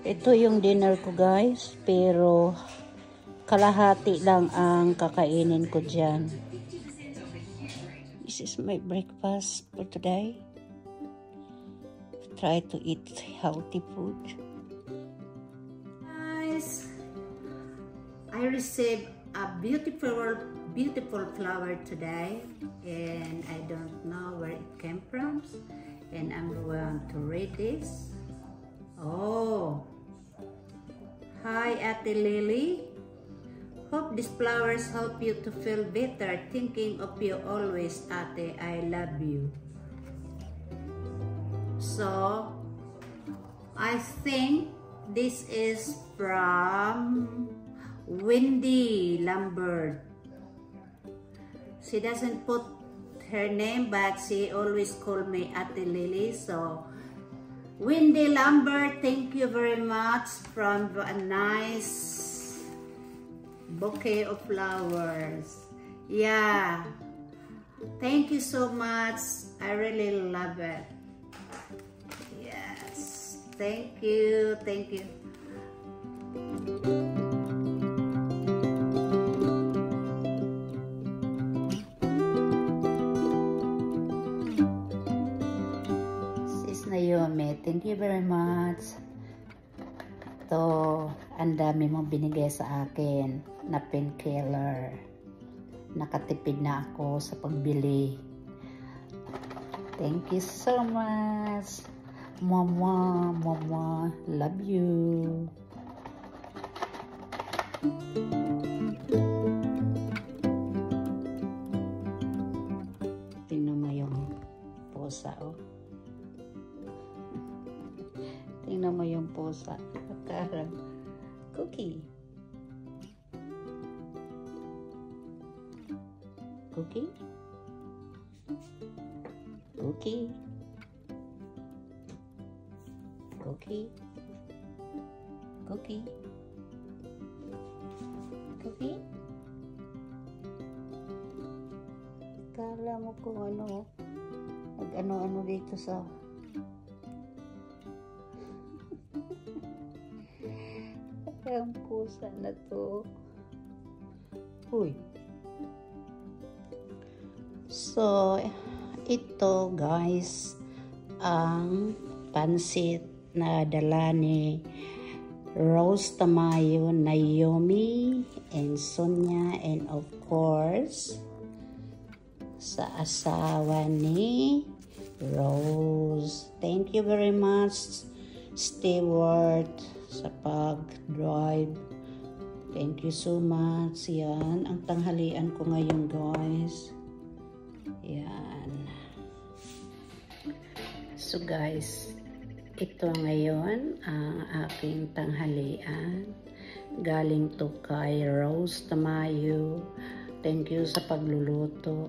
Ito yung dinner ko guys, pero kalahati lang ang kakainin ko dyan. This is my breakfast for today. Try to eat healthy food. Guys, I received a beautiful flower today, and I don't know where it came from, and I'm going to read this. Oh, hi Ate Lily. Hope these flowers help you to feel better. Thinking of you always, Ate. I love you. So, I think this is from Wendy Lambert. She doesn't put her name, but she always call me Ate Lily. So, Wendy Lambert, thank you very much from a nice bouquet of flowers. Yeah, thank you so much. I really love it. Yes, thank you, thank you. Sis Naomi, thank you very much. Ito, ang dami mong binigay sa akin na painkiller. Nakatipid na ako sa pagbili. Thank you so much. Mama, mama, love you. Tingnan mo yung pusa, oh. Tingnan mo yung pusa. Parang cookie. Cookie? Cookie? Cookie? Cookie? Cookie? Kala mo kung ano, nag-ano-ano dito sa ang pusa na to. Uy. So, ito guys, ang pansit na dala ni Rose Tamayo, Naomi, and Sonia, and of course, sa asawa ni Rose. Thank you very much, Stewart, sa pag-drive. Thank you so much. Yan, ang tanghalian ko ngayon guys. Yan. So guys, ito ngayon ang aking tanghalian. Galing to kay Rose Tamayo. Thank you sa pagluluto.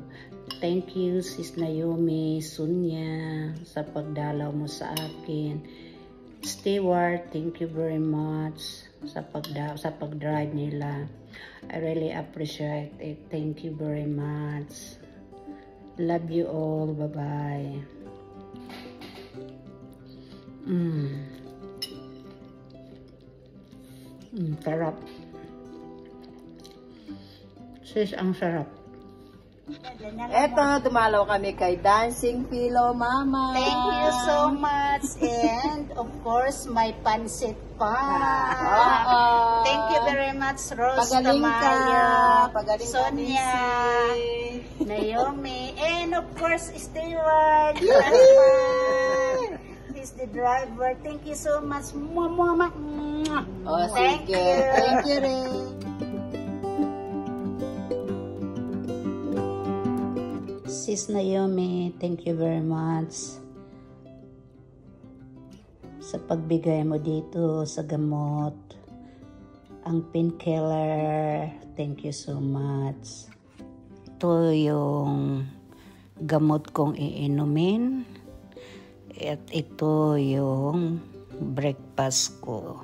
Thank you Sis Naomi, Sonia, sa pagdalaw mo sa akin. Stewart, thank you very much sa pag-drive nila. I really appreciate it. Thank you very much. Love you all. Bye-bye. Sarap. Sis, ang sarap. Eto, dumalaw kami kay Dancing Pillow Mama. Thank you so much. And of course, my pansit pa. Thank you very much, Rose Tamayo, Sonia, Naomi, and of course, Stewart. He's the driver. Thank you so much. Mama. Oh, Thank sige. you. Thank you rin. Sis Naomi, thank you very much sa pagbigay mo dito sa gamot. Ang painkiller, thank you so much. Ito yung gamot kong iinumin. At ito yung breakfast ko.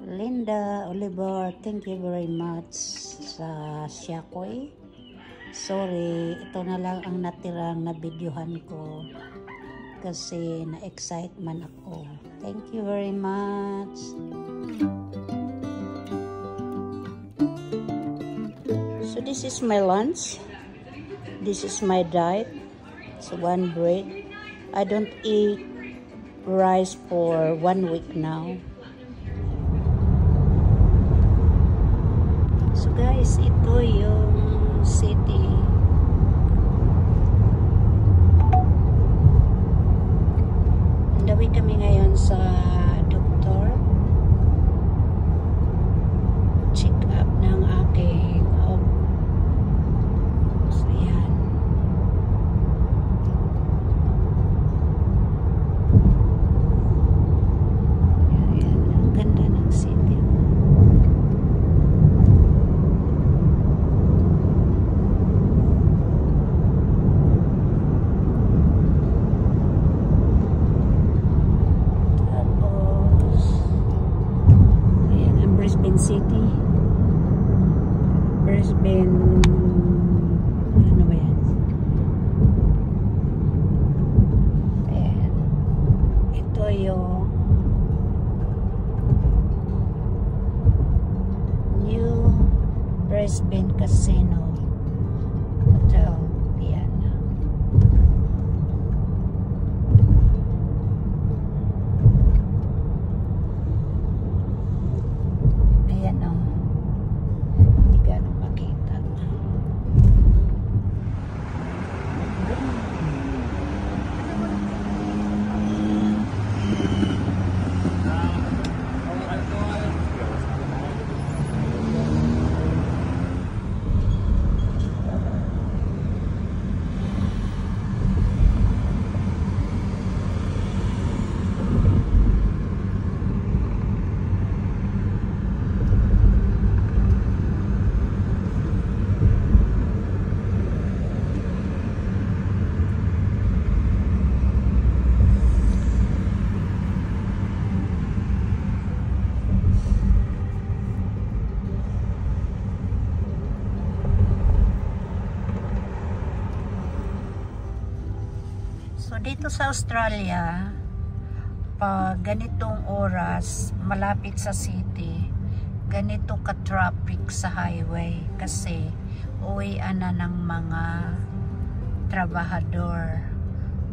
Linda Oliver, thank you very much sa Shakoy. Sorry, ito na lang ang natirang na videohan ko kasi na-excite man ako. Thank you very much. So this is my lunch. This is my diet. It's one bread. I don't eat rice for 1 week now. So guys, ito yung city. Dawi kami ngayon sa doktor. Check up ng aking so yan. Ayan, ang ganda ng city. City, Brisbane, ano ba yan? Ayan. Ito yung New Brisbane Casino Hotel. Ayan. Ayan o. Hindi ganun makita. So dito sa Australia, pag ganitong oras malapit sa city, ganito ka-traffic sa highway kasi uwian na ng mga trabahador.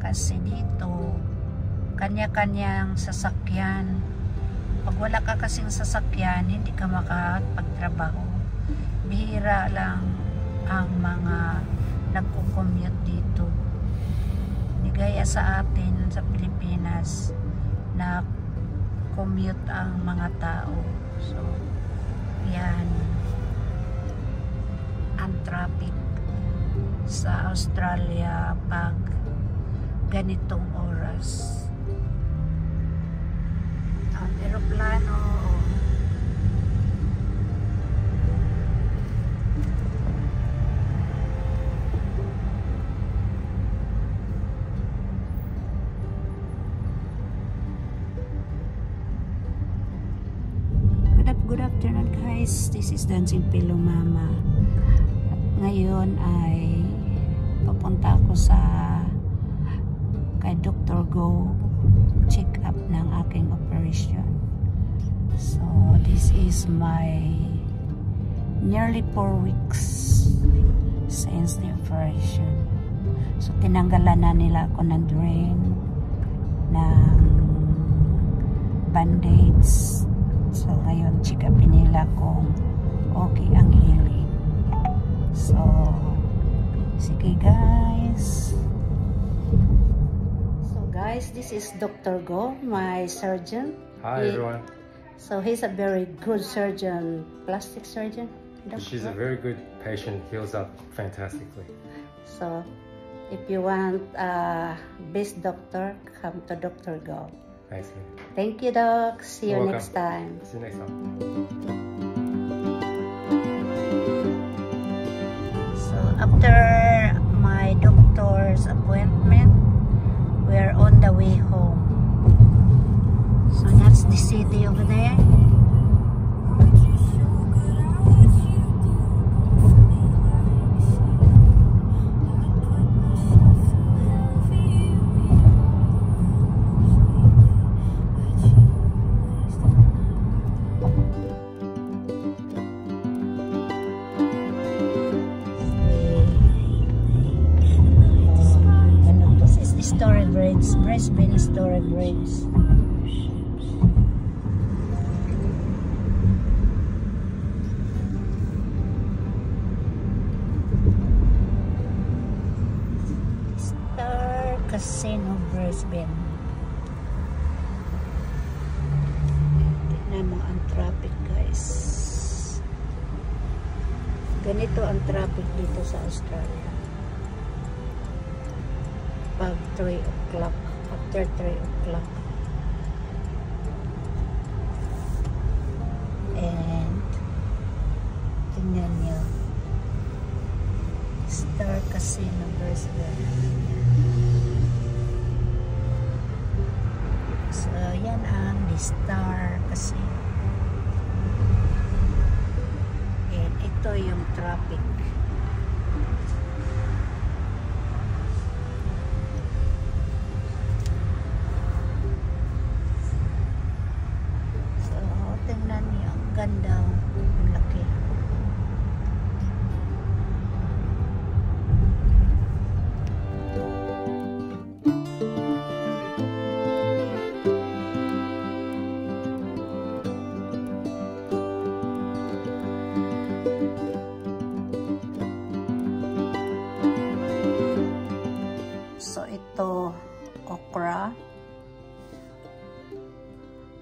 Kasi dito kanya-kanyang sasakyan. Pag wala ka kasing sasakyan, hindi ka makapagtrabaho. Bihira lang ang mga nagko-commute dito. Gaya sa atin sa Pilipinas na commute ang mga tao. So yan ang traffic sa Australia pag ganitong oras. Ang eroplano Good afternoon guys, this is Dancing Pillow Mama. At ngayon ay papunta ako sa kay Dr. Go check up ng aking operation. So this is my nearly 4 weeks since the operation. So tinanggalan na nila ako ng drain, ng band-aids. So ngayon check nila kung okay ang healing. So, sige guys. So guys, this is Dr. Go, my surgeon. Hi everyone. So he's a very good surgeon, plastic surgeon. She's a very good patient, heals up fantastically. So if you want best doctor, come to Dr. Go. Thanks. Thank you, Doc. See you You're next welcome. time. See you next time. So after my doctor's appointment, we're on the way home. So that's the city over there. Storage Bridge, Brisbane Storage Bridge. Star Casino Brisbane. Tignan mo ang traffic guys. Ganito ang traffic dito sa Australia. Pag 3 o'clock, after 3 o'clock. And tingnan nyo, Star Casino Brisbane. So yan ang the Star Casino. And ito yung traffic. Ganda, ang laki. So ito, okra,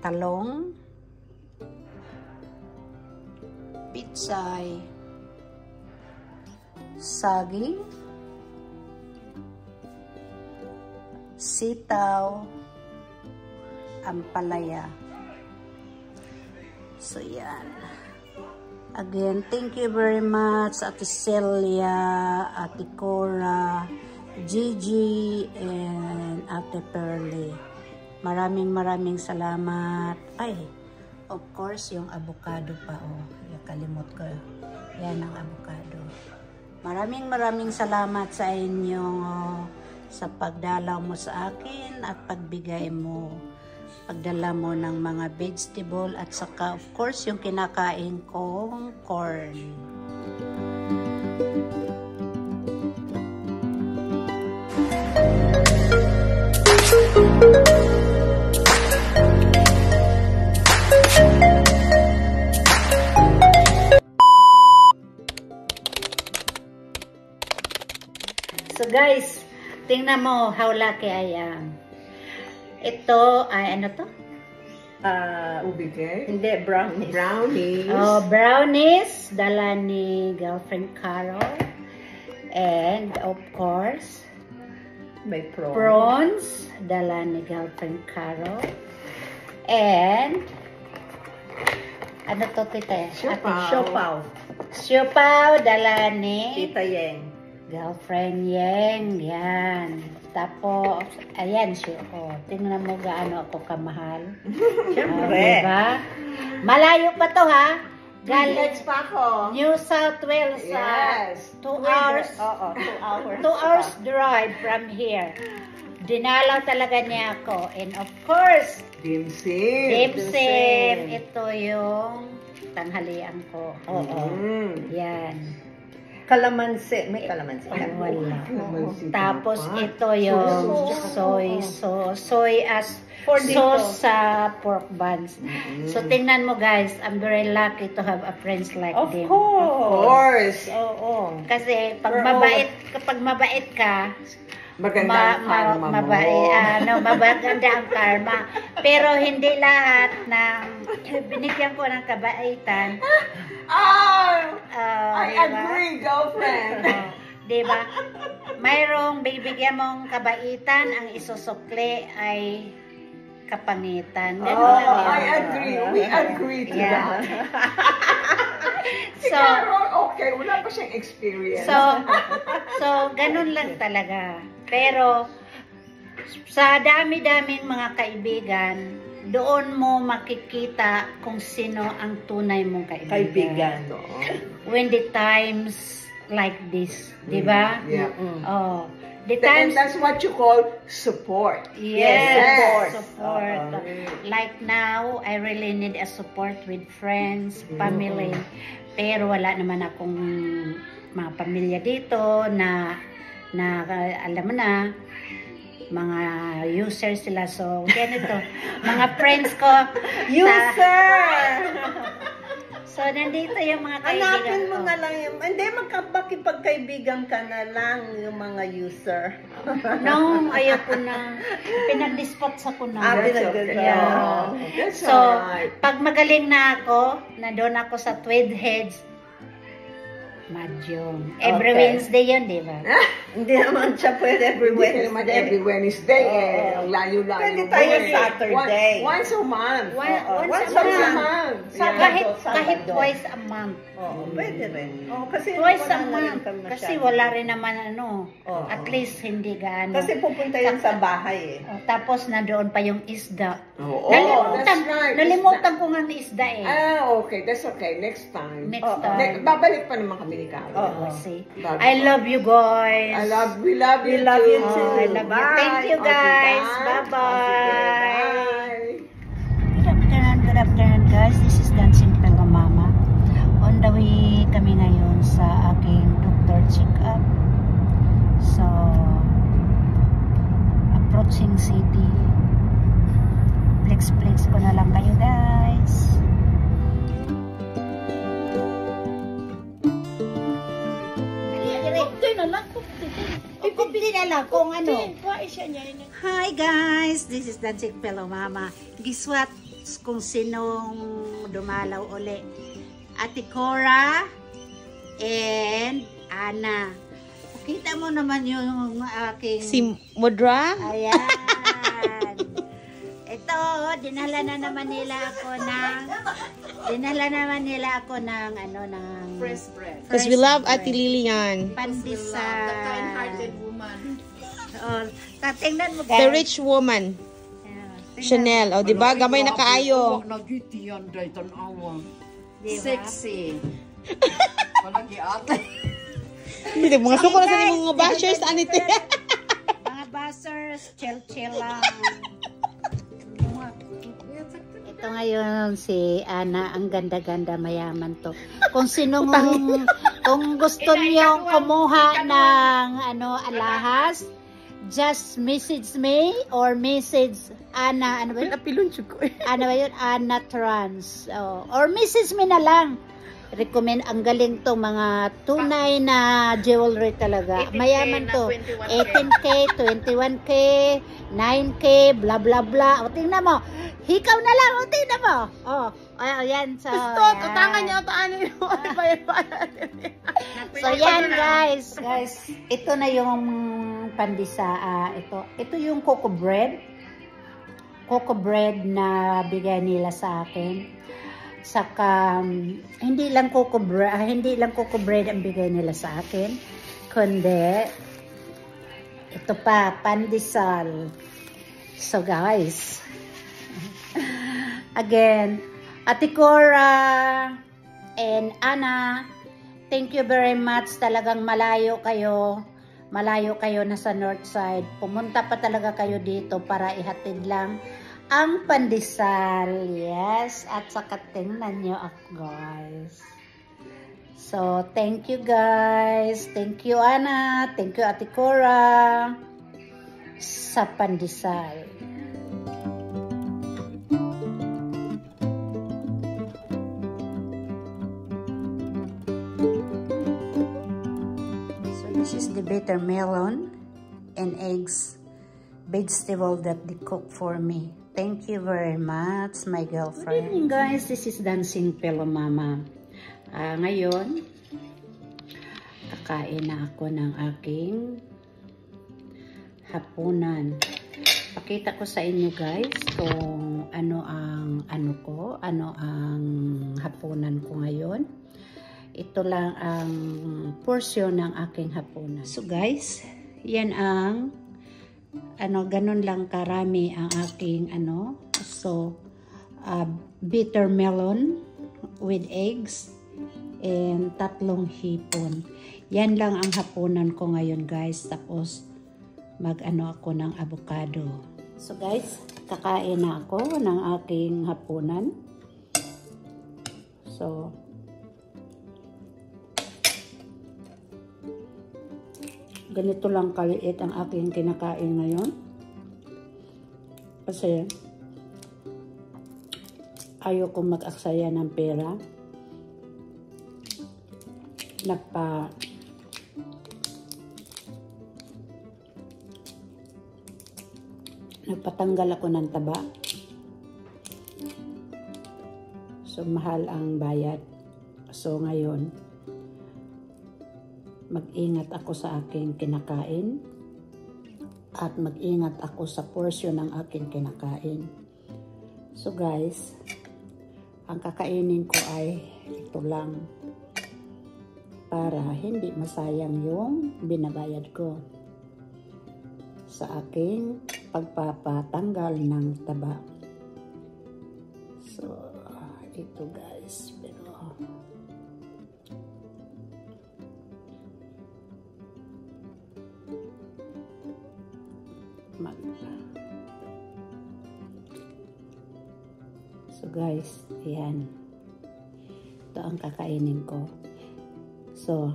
talong, pitsay, saging, sitaw, ampalaya. So yan. Again, thank you very much Ate Celia, Ate Cora, Gigi, and Ate Pearly. Maraming salamat. Ay, of course, yung avocado pa, oh. Kalimot ko. Yan ang avocado. Maraming salamat sa inyo sa pagdalaw mo sa akin at pagbigay mo. Pagdala mo ng mga vegetable at saka, of course, yung kinakain kong corn. So guys, tingnan mo how lucky I am. Ito ay ano to? Ubi cake? Hindi, brownies. Brownies. Oh, brownies. Dala ni girlfriend Carol. And of course, May prawns. prawns. Dala ni girlfriend Carol. And ano to, tita? Siopaw. Siopaw. Siopaw. Dala ni Tita Yeng. girlfriend Yeng, yan. Tapos, ayan siya. Oh, tingnan mo gaano ako kamahal. Siyempre. Diba? Malayo pa to ha. Galing pa ako. New South Wales. Yes. 2 hours. Oo, 2 hours. 2 hours drive from here. Dinalaw talaga niya ako. And of course, Dimsim. Dimsim. Ito yung tanghalian ko. Oo. Yan. Kalamansi. May kalamansi. Wala. Kalamansi. Tapos ito yung soy For dito. sauce sa pork buns. So, tingnan mo guys, I'm very lucky to have a friends like Of them. course. Oo. Kasi pag We're mabait ka, Maganda ang karma mo. maganda ang karma. Pero hindi lahat ng binigyan ko ng kabaitan. I diba? agree, girlfriend. Diba? Mayroong bibigyan mong kabaitan, ang isusukli ay kapangitan. Ganun lang yun. I agree. We agree to Yeah. that. Si So, Carol, okay, wala pa siyang experience. So, ganun lang talaga. Pero, sa dami-daming mga kaibigan, doon mo makikita kung sino ang tunay mong kaibigan. When the times like this, di ba? Yeah. Oh, the And times, that's what you call support. yes, support. Like now, I really need a support with friends, family. Pero wala naman akong mga pamilya dito na alam mo na, mga users sila. So, ganito. Mga friends ko. So, nandito yung mga kaibigan Hanapin mo ko. na lang yung, hindi, magkapagkaibigan ka na lang yung mga user. No, ayoko na. Pinag-dispatch ako na. Yeah. That's So, alright. pag magaling na ako, nandun ako sa Tweed Heads, Madyong. Every Okay. Wednesday yun, di ba? Hindi naman siya pwede every Hindi naman Wednesday. every Wednesday. Oo. Ang layo-layo. Pwede tayo mo eh. Saturday. Once a month. Once Once a a month. month. Sabado, Kahit Sabado. twice a month. Oo, pwede rin. Oo, kasi Twice wala a na rin month. kami Kasi masyado. wala rin naman ano. Oo. At least hindi gaano. Kasi pupunta yun sa bahay eh. Oh, tapos nandoon pa yung isda. Oo, Nalimutan, that's right. nalimutan ko nga ng isda eh. Okay. That's okay. Next time. Next Oo. time. Babalik pa naman kami ni Carol. Oo. See? Bago. I love you guys. We love you We love you too. too. I love you. Bye. Thank you guys. Okay, Bye-bye. Bye. Good afternoon guys. This is Dancing Pelo Mama. On the way kami ngayon sa aking doctor check-up. So, approaching city. Flex ko na lang kayo guys. Ikumpli na lang kung ano. Hi guys, this is Dancing Pelo Mama. Guess what? Kung sinong dumalaw uli. Ate Cora and Ana. Kita mo naman yung aking... Si Mudra? Ayan. Ito, dinala na naman nila ako ng ano, ng Fresh bread. Because we love Ate Lilian. pandesal. The kind-hearted woman. Oh, tingnan mo guys. The rich woman. Tingnan Chanel. O, diba? Gamay na kaayo. Nagitiyan dahil tanawa. mo, diba? Sexy. Palagi ate. Hindi, mga suko na sa mga bashers. Anite. Mga bashers, chill lang. Ito ngayon si Ana, ang ganda-ganda, mayaman to. Kung kung gusto niyo kumuha ng ano alahas, just message me or message Ana, ano ba yun? Ano ba yun? Ana Trans. Oh, or message me na lang. Recommend, ang galing to, mga tunay na jewelry talaga. 18K Mayaman na to. 21K. 18K, 21K, 9K, bla bla bla. O tingnan mo. Hikaw na lang. O tingnan mo. O, yan. So, Utangan niya. Utangan niyo. So, yan guys. Guys, ito na yung pandisa. Ito yung coco bread. Coco bread na bigay nila sa akin. Saka hindi lang coco bread ang bigay nila sa akin, kundi ito pa, pandesal. So guys, again, Ate Cora and Ana, thank you very much. Talagang malayo kayo na sa north side. Pumunta pa talaga kayo dito para ihatid lang ang pandesal. Yes. At saka tingnan nyo ako, guys. So, thank you, guys. Thank you, Ana. Thank you, Ate Cora. Sa pandesal. This is the bitter melon and eggs vegetable that they cook for me. Thank you very much, my girlfriend. Good evening, guys. This is Dancing Pillow Mama. Ngayon, kakain na ako ng aking hapunan. Pakita ko sa inyo, guys, kung ano ang hapunan ko ngayon. Ito lang ang portion ng aking hapunan. So, guys, yan ang ganun lang karami ang aking so bitter melon with eggs and 3 hipon. Yan lang ang hapunan ko ngayon, guys. Tapos ako ng avocado. So guys, kakain na ako ng aking hapunan. So ganito lang kaliit ang aking kinakain ngayon. Kasi ayaw kong mag-aksaya ng pera. Nagpatanggal ako ng taba. So mahal ang bayad. So ngayon, mag-ingat ako sa aking kinakain at mag-ingat ako sa portion ng aking kinakain. So guys, ang kakainin ko ay ito lang para hindi masayang yung binabayad ko sa aking pagpapatanggal ng taba. So ito guys, pero so guys, ayan, ito ang kakainin ko. So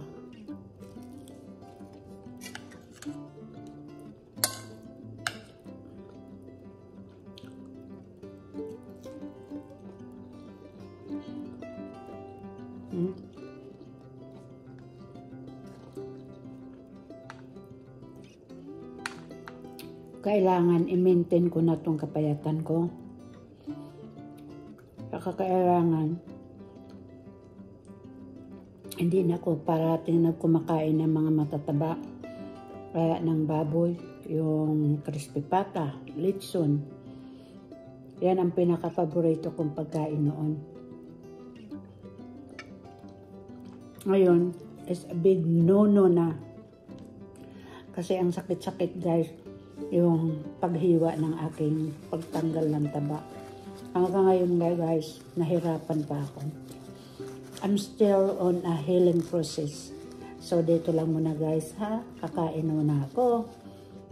kailangan i-maintain ko na itong kapayatan ko. Kailangan hindi na ako parating kumakain ng mga matataba kaya ng baboy, yung crispy pata, litson. Yan ang pinaka-paborito kong pagkain noon. Ngayon is a big no-no na. Kasi ang sakit-sakit guys, yung paghiwa ng aking pagtanggal ng taba. Hanggang ngayon guys, nahirapan pa ako. I'm still on a healing process. So dito lang muna guys ha. Kakain muna ako.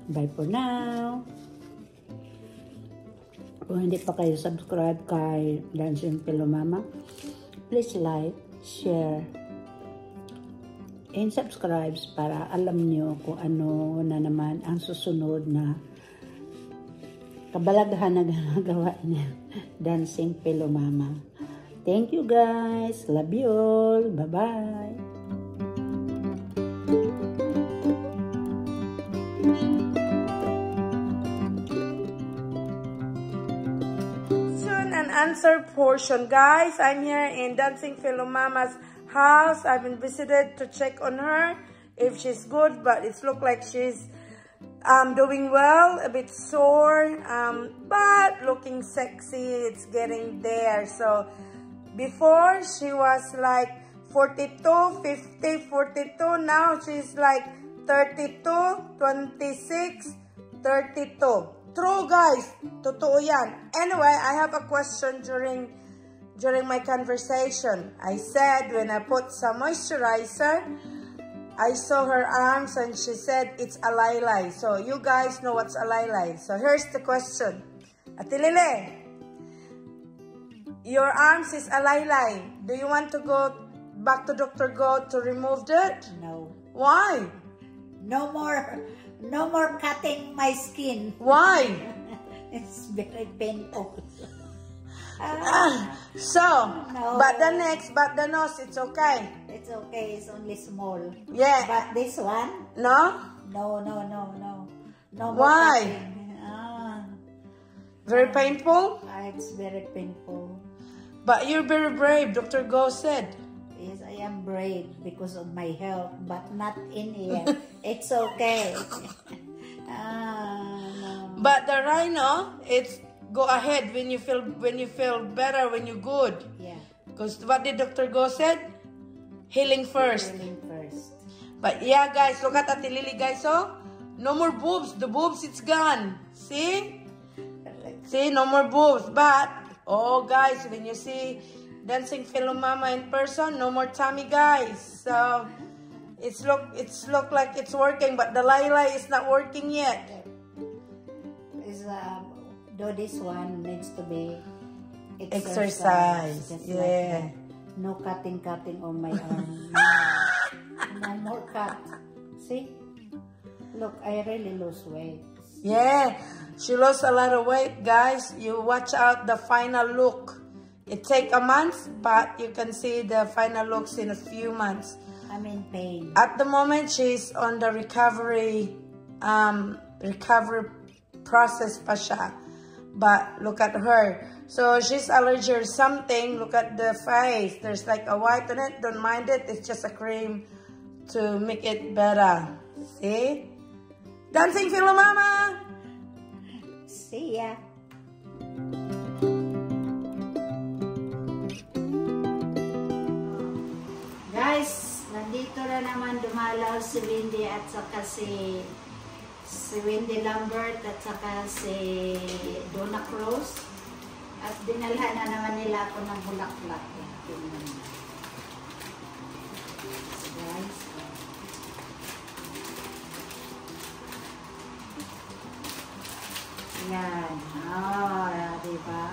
Bye for now. Kung hindi pa kayo subscribe kay Dancing Pillow Mama, please like, share, and subscribe para alam nyo kung ano na naman ang susunod na kabalaghan na ginagawa niya. Dancing Pillow Mama. Thank you guys. Love you all. Bye-bye. And answer portion, guys. I'm here in Dancing Pillow Mama's house. I've been visited to check on her if she's good, but it looks like she's doing well, a bit sore, but looking sexy. It's getting there. So before she was like 42, 50, 42. Now she's like 32, 26, 32. True guys, totoo yan. Anyway, I have a question during my conversation. I said when I put some moisturizer, I saw her arms and she said it's a laylay. So you guys know what's a laylay. So here's the question. Ate Lile, your arms is a laylay. Do you want to go back to Dr. Go to remove that? No. Why? No more cutting my skin. Why? It's very painful. So, but the next, but the nose, it's okay. It's okay. It's only small. Yeah. But this one? No? No. No more Why? cutting. Very painful? It's very painful. But you're very brave, Dr. Go said. Yes, I am brave because of my health, but not in here. It's okay. No. But the rhino, it's go ahead when you feel better, when you're good. Yeah. Because what did Dr. Go said? Healing first. Healing first. But yeah, guys, look at Ate Lily, guys. Oh, no more boobs. The boobs, it's gone. See? See, no more boobs. But oh, guys, when you see Dancing Philomama in person, no more tummy, guys. So it's look like it's working, but the Lila is not working yet. Though this one needs to be Exercise. just Yeah. like that. No cutting on my arm. No more cut. See? Look, I really lose weight. Yeah, she lost a lot of weight, guys. You watch out the final look. It take a month, but you can see the final looks in a few months. I'm in pain. At the moment, she's on the recovery process pa siya. But look at her. So she's allergic or something. Look at the face. There's like a white on it. Don't mind it. It's just a cream to make it better. See? Dancing Philomama! See ya. Guys, nandito na naman dumalaw si Wendy at saka si Wendy Lambert at saka si Donna Cruz. At dinalhan na naman nila ako ng bulaklak. Guys, yan. Diba?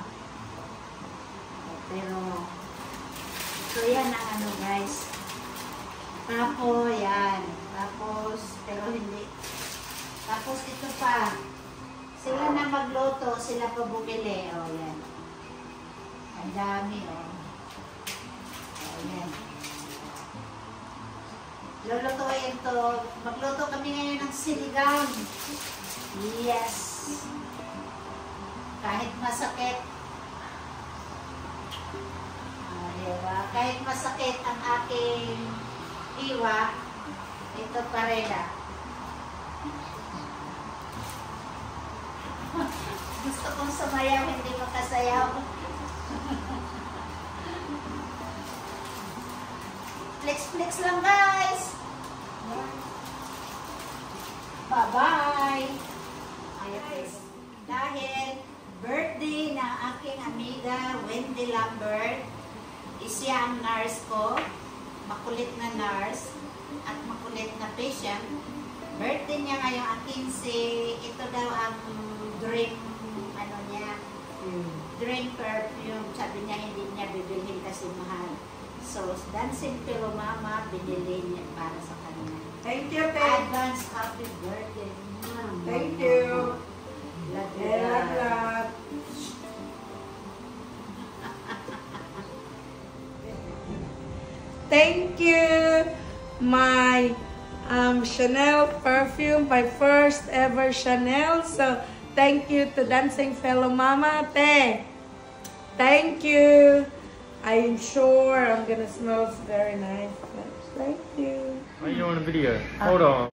Pero, so yan ang ano guys. Tapos, yan. Tapos, pero hindi. Tapos ito pa. Sila na magluto, sila pa bumili. O, yan. Ang dami, o. O, yan. Lulutuin to. Magluto kami ngayon ng sinigang. Yes. Kahit masakit. Diba? Kahit masakit ang aking iwa, ito pa rin Gusto kong sumayaw, hindi makasayaw. Flex lang guys! Bye-bye! Guys, dahil birthday ng aking amiga Wendy Lambert, siya ang nurse ko, makulit na nurse at makulit na patient. Birthday niya ngayong 15, ito daw ang dream, ano niya, dream perfume. Sabi niya hindi niya bibilhin kasi mahal. So, Dancing Philomama, binili niya para sa kanya. Thank you, Te. Advance happy birthday. Thank you. Love you. Love. Thank you, my Chanel perfume, my first ever Chanel. So, thank you to Dancing Philomama. Thank you. I'm sure I'm gonna smell very nice. Thank you. Why are you on a video? Hold on.